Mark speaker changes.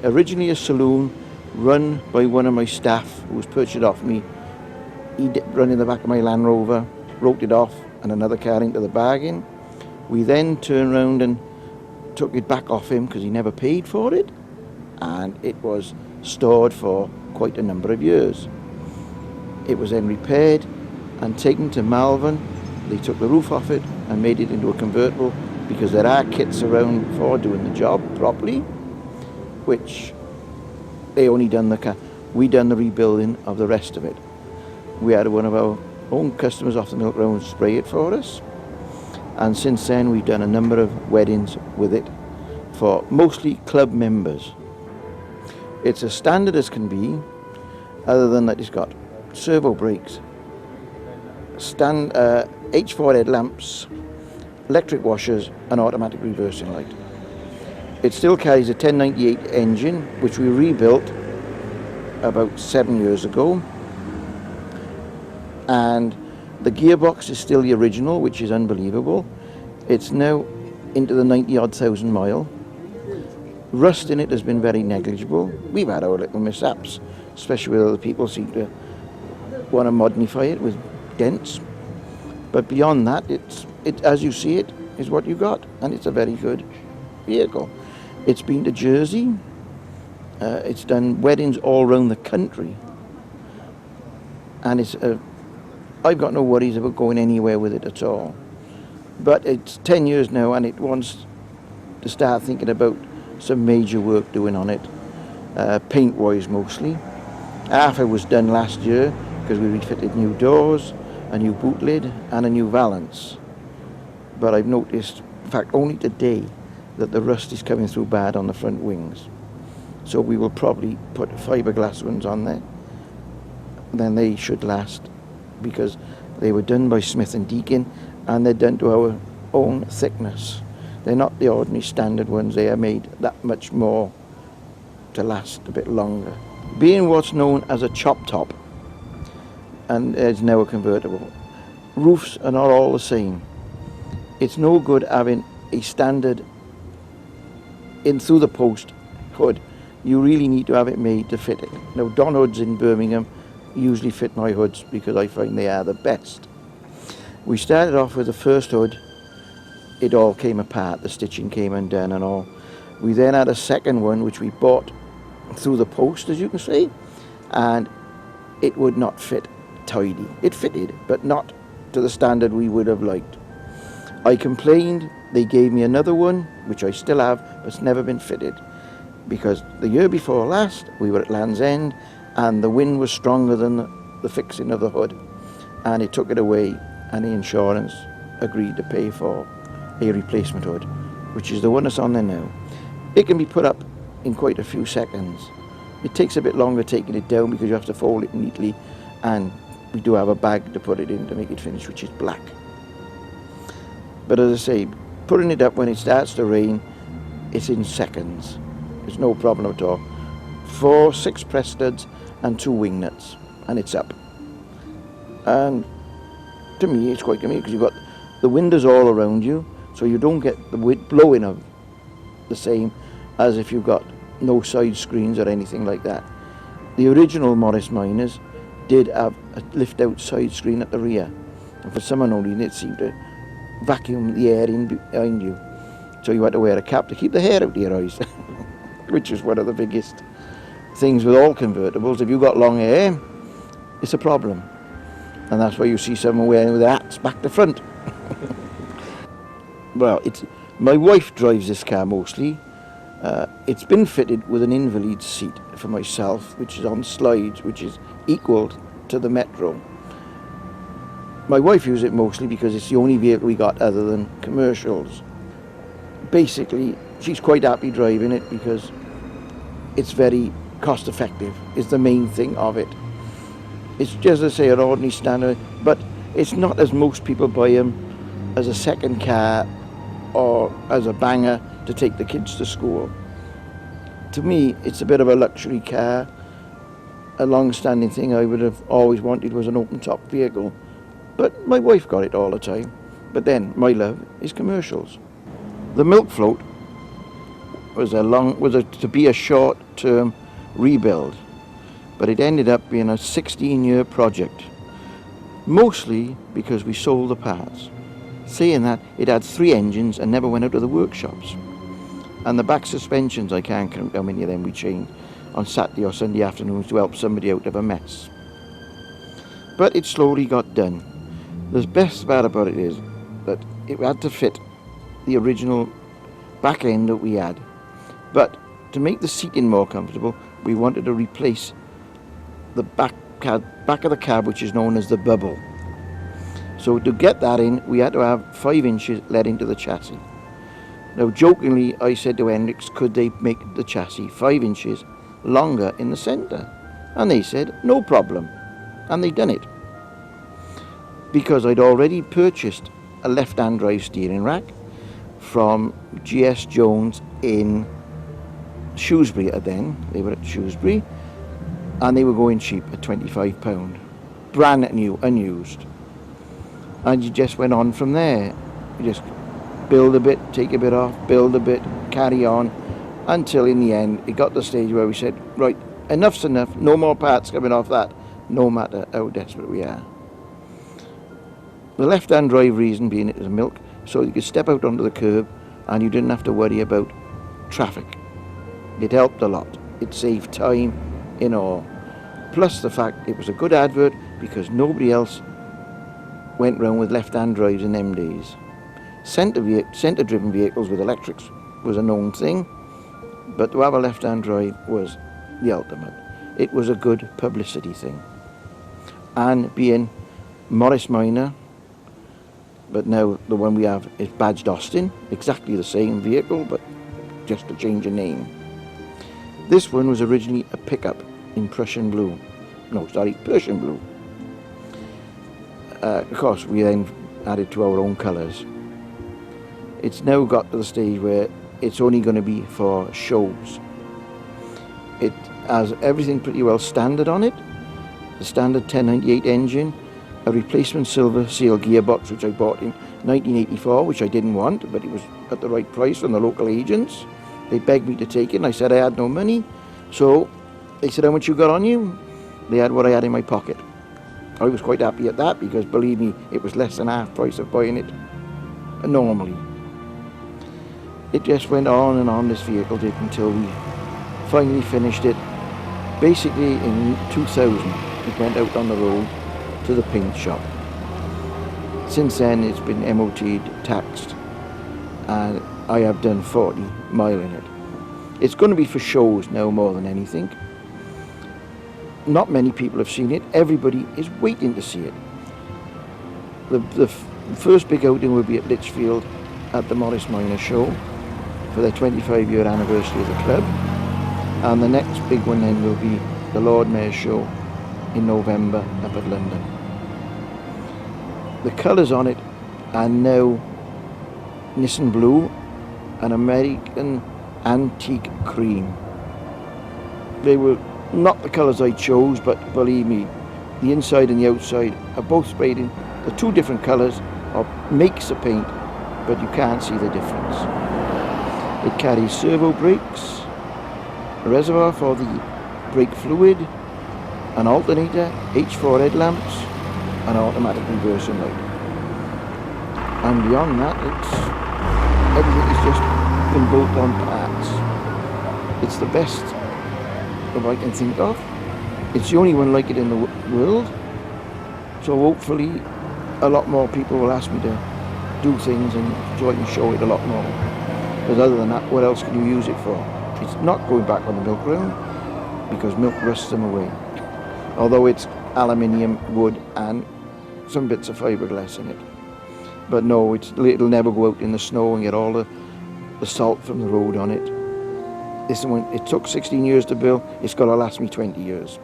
Speaker 1: Originally a saloon run by one of my staff who was purchased it off me. He run in the back of my Land Rover, wrote it off and another car into the bargain. We then turned around and took it back off him because he never paid for it, and it was stored for quite a number of years. It was then repaired and taken to Malvern. They took the roof off it and made it into a convertible because there are kits around for doing the job properly, which they only done the car. We done the rebuilding of the rest of it. We had one of our own customers off the Milk Road spray it for us, and since then we've done a number of weddings with it for mostly club members. It's as standard as can be, other than that it's got servo brakes, H4 headlamps, electric washers and automatic reversing light. It still carries a 1098 engine, which we rebuilt about 7 years ago, and the gearbox is still the original, which is unbelievable. It's now into the 90-odd thousand mile. Rust in it has been very negligible. We've had our little mishaps, especially with other people seem to want to modify it with dents. But beyond that, it as you see it, is what you got, and it's a very good vehicle. It's been to Jersey. It's done weddings all around the country, and I've got no worries about going anywhere with it at all. But it's 10 years now, and it wants to start thinking about some major work doing on it, paint-wise mostly. Half it was done last year because we refitted new doors, a new boot lid and a new valance. But I've noticed, in fact only today, that the rust is coming through bad on the front wings. So we will probably put fiberglass ones on there. Then they should last, because they were done by Smith & Deakin and they're done to our own thickness. They're not the ordinary standard ones. They are made that much more to last a bit longer. Being what's known as a chop top, and it's now a convertible, roofs are not all the same. It's no good having a standard in through the post hood. You really need to have it made to fit it. Now, Don hoods in Birmingham usually fit my hoods because I find they are the best. We started off with the first hood. It all came apart, the stitching came undone and all. We then had a second one which we bought through the post, as you can see, and it would not fit tidy. It fitted, but not to the standard we would have liked. I complained. They gave me another one, which I still have, but it's never been fitted, because the year before last we were at Land's End and the wind was stronger than the fixing of the hood, and it took it away, and the insurance agreed to pay for a replacement hood, which is the one that's on there now. It can be put up in quite a few seconds. It takes a bit longer taking it down because you have to fold it neatly, and we do have a bag to put it in to make it finish, which is black. But as I say, putting it up when it starts to rain, it's in seconds. It's no problem at all. 4, 6 press studs and 2 wing nuts, and it's up. And to me, it's quite convenient because you've got the windows all around you, so you don't get the wind blowing of the same as if you've got no side screens or anything like that. The original Morris Miners did have a lift-out side screen at the rear, and for some unknown reason it seemed to vacuum the air in behind you, so you had to wear a cap to keep the hair out of your eyes, which is one of the biggest things with all convertibles. If you've got long hair, it's a problem, and that's why you see someone wearing with their hats back to front. Well, my wife drives this car mostly. It's been fitted with an invalid seat for myself, which is on slides, which is equal to the Metro. My wife uses it mostly because it's the only vehicle we got other than commercials. Basically, she's quite happy driving it because it's very cost effective, is the main thing of it. It's just, as I say, an ordinary standard, but it's not as most people buy them as a second car or as a banger to take the kids to school. To me, it's a bit of a luxury car. A long-standing thing I would have always wanted was an open-top vehicle, but my wife got it all the time. But then my love is commercials. The milk float to be a short-term rebuild, but it ended up being a 16-year project, mostly because we sold the parts. Saying that, it had 3 engines and never went out of the workshops. And the back suspensions, I can't count how many of them we changed on Saturday or Sunday afternoons to help somebody out of a mess. But it slowly got done. The best part about it is that it had to fit the original back end that we had. But to make the seating more comfortable, we wanted to replace the back of the cab, which is known as the bubble. So to get that in, we had to have 5 inches let into the chassis. Now, jokingly, I said to Hendrix, could they make the chassis 5 inches longer in the centre? And they said, no problem. And they done it. Because I'd already purchased a left-hand drive steering rack from G.S. Jones in Shrewsbury then. They were at Shrewsbury. And they were going cheap at £25. Brand new, unused. And you just went on from there. You just build a bit, take a bit off, build a bit, carry on, until in the end it got to the stage where we said, right, enough's enough, no more parts coming off that, no matter how desperate we are. The left-hand drive reason being it was milk, so you could step out onto the curb and you didn't have to worry about traffic. It helped a lot. It saved time in all. Plus the fact it was a good advert because nobody else went round with left-hand drives in them days. Centre-driven vehicles with electrics was a known thing, but to have a left-hand drive was the ultimate. It was a good publicity thing. And being Morris Minor, but now the one we have is badged Austin, exactly the same vehicle, but just to change a name. This one was originally a pickup in Persian blue. Of course, we then added to our own colours. It's now got to the stage where it's only going to be for shows. It has everything pretty well standard on it. The standard 1098 engine, a replacement silver seal gearbox which I bought in 1984, which I didn't want, but it was at the right price from the local agents. They begged me to take it and I said I had no money. So they said, how much you got on you? They had what I had in my pocket. I was quite happy at that because, believe me, it was less than half price of buying it normally. It just went on, this vehicle did, until we finally finished it. Basically in 2000, it went out on the road to the paint shop. Since then, it's been MOT'd, taxed, and I have done 40 mile in it. It's going to be for shows now more than anything. Not many people have seen it. Everybody is waiting to see it. The first big outing will be at Lichfield at the Morris Minor Show for their 25-year anniversary of the club. And the next big one then will be the Lord Mayor's Show in November up at London. The colours on it are now Nissan Blue and American Antique Cream. They were not the colours I chose, but believe me, the inside and the outside are both sprayed in the 2 different colours of makes the paint, but you can't see the difference. It carries servo brakes, a reservoir for the brake fluid, an alternator, H4 headlamps, and automatic reversing light. And beyond that, everything is just been built on parts. It's the best that I can think of. It's the only one like it in the world. So hopefully a lot more people will ask me to do things and so I can show it a lot more. Because other than that, what else can you use it for? It's not going back on the milk round because milk rusts them away. Although it's aluminium, wood and some bits of fiberglass in it. But no, it'll never go out in the snow and get all the salt from the road on it. This one, it took 16 years to build, it's got to last me 20 years.